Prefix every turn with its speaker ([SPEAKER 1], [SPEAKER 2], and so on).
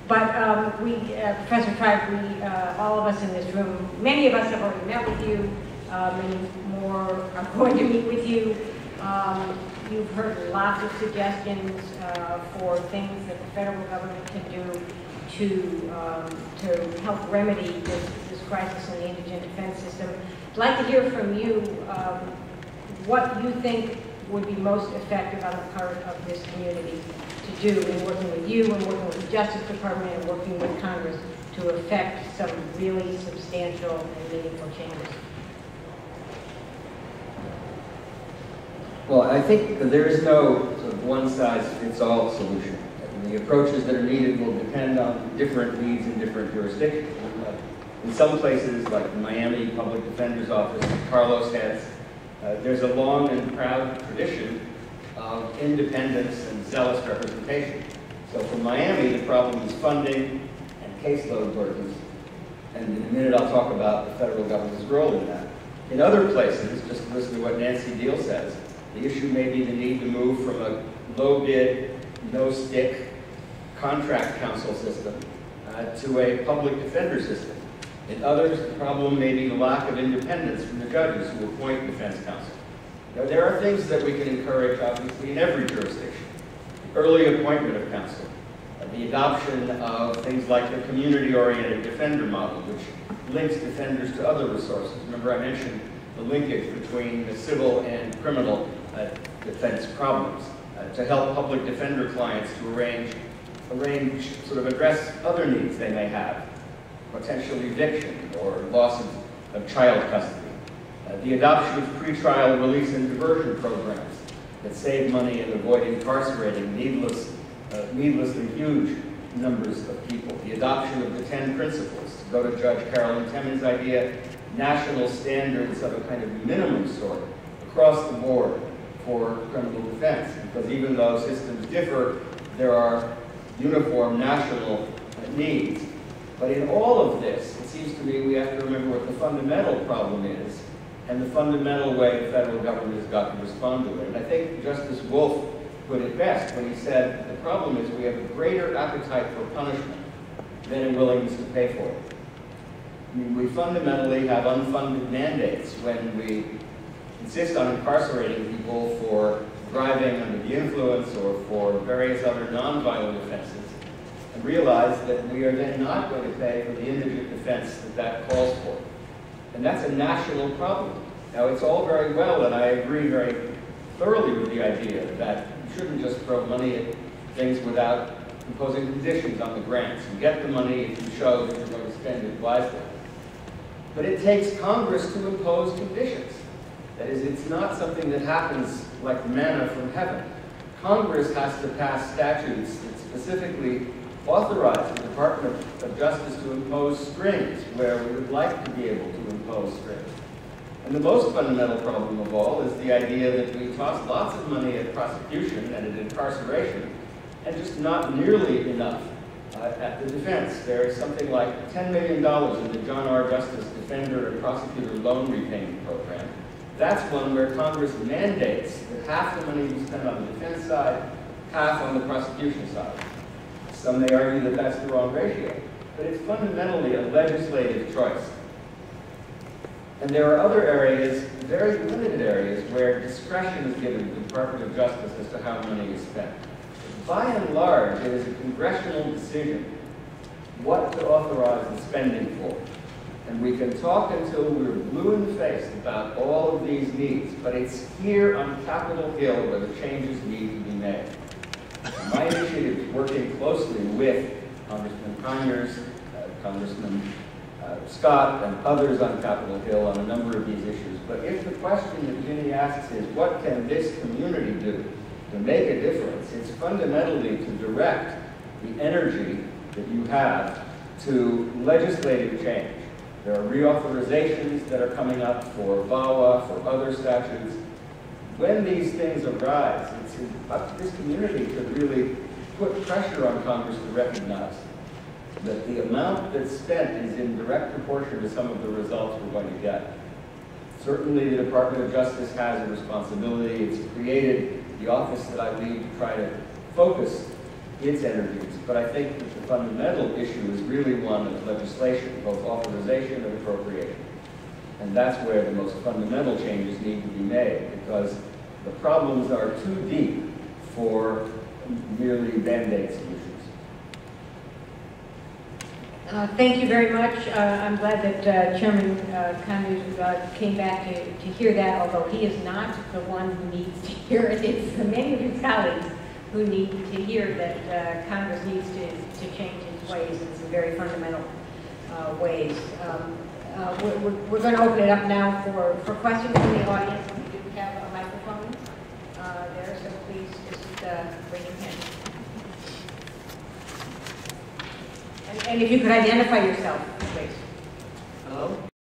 [SPEAKER 1] But Professor Tribe, all of us in this room, many of us have already met with you, many more are going to meet with you. You've heard lots of suggestions for things that the federal government can do to help remedy this crisis in the indigent defense system. I'd like to hear from you what you think would be most effective on the part of this community to do in working with you and working with the Justice Department and working with Congress to effect some really substantial and meaningful changes.
[SPEAKER 2] Well, I think that there is no sort of one-size-fits-all solution. The approaches that are needed will depend on different needs in different jurisdictions. In some places, like the Miami Public Defender's Office that Carlos heads, there's a long and proud tradition of independence and zealous representation. So for Miami, the problem is funding and caseload burdens. And in a minute, I'll talk about the federal government's role in that. In other places, just to listen to what Nancy Deal says, the issue may be the need to move from a low-bid, no-stick contract counsel system to a public defender system. In others, the problem may be the lack of independence from the judges who appoint defense counsel. Now, there are things that we can encourage, obviously, in every jurisdiction. Early appointment of counsel, the adoption of things like the community-oriented defender model, which links defenders to other resources. Remember, I mentioned the linkage between the civil and criminal defense problems to help public defender clients to sort of address other needs they may have, potential eviction or loss of child custody. The adoption of pretrial release and diversion programs that save money and avoid incarcerating needlessly huge numbers of people. The adoption of the 10 principles, to go to Judge Carolyn Timmons' idea, national standards of a kind of minimum sort across the board for criminal defense, because even though systems differ, there are uniform national needs. But in all of this, it seems to me we have to remember what the fundamental problem is and the fundamental way the federal government has got to respond to it. And I think Justice Wolf put it best when he said the problem is we have a greater appetite for punishment than a willingness to pay for it. I mean, we fundamentally have unfunded mandates when we insist on incarcerating people for driving under the influence or for various other nonviolent offenses, and realize that we are then not going to pay for the indigent defense that calls for. And that's a national problem. Now, it's all very well, and I agree very thoroughly with the idea that you shouldn't just throw money at things without imposing conditions on the grants. You get the money if you show that you're going to spend it wisely. But it takes Congress to impose conditions. That is, it's not something that happens like manna from heaven. Congress has to pass statutes that specifically authorize the Department of Justice to impose strings where we would like to be able to impose strings. And the most fundamental problem of all is the idea that we toss lots of money at prosecution and at incarceration, and just not nearly enough at the defense. There is something like $10 million in the John R. Justice Defender and Prosecutor Loan Repayment Program. That's one where Congress mandates that half the money be spent on the defense side, half on the prosecution side. Some may argue that that's the wrong ratio, but it's fundamentally a legislative choice. And there are other areas, very limited areas, where discretion is given to the Department of Justice as to how money is spent. By and large, it is a congressional decision what to authorize the spending for. And we can talk until we're blue in the face about all of these needs, but it's here on Capitol Hill where the changes need to be made. My initiative is working closely with Congressman Conyers, Congressman Scott, and others on Capitol Hill on a number of these issues. But if the question that Ginny asks is, what can this community do to make a difference, it's fundamentally to direct the energy that you have to legislative change. There are reauthorizations that are coming up for VAWA, for other statutes. When these things arise, it's up to this community to really put pressure on Congress to recognize that the amount that's spent is in direct proportion to some of the results we're going to get. Certainly the Department of Justice has a responsibility. It's created the office that I lead to try to focus its energies. But I think that the fundamental issue is really one of legislation, both authorization and appropriation. And that's where the most fundamental changes need to be made, because the problems are too deep for merely Band-Aid solutions.
[SPEAKER 1] Thank you very much. I'm glad that Chairman Kanu came back to hear that, although he is not the one who needs to hear it. It's many of his colleagues who need to hear that Congress needs to change its ways in some very fundamental ways. We're going to open it up now for questions from the audience. We do have a microphone there, so please just raise your hand. And if you could identify yourself, please.
[SPEAKER 3] Hello?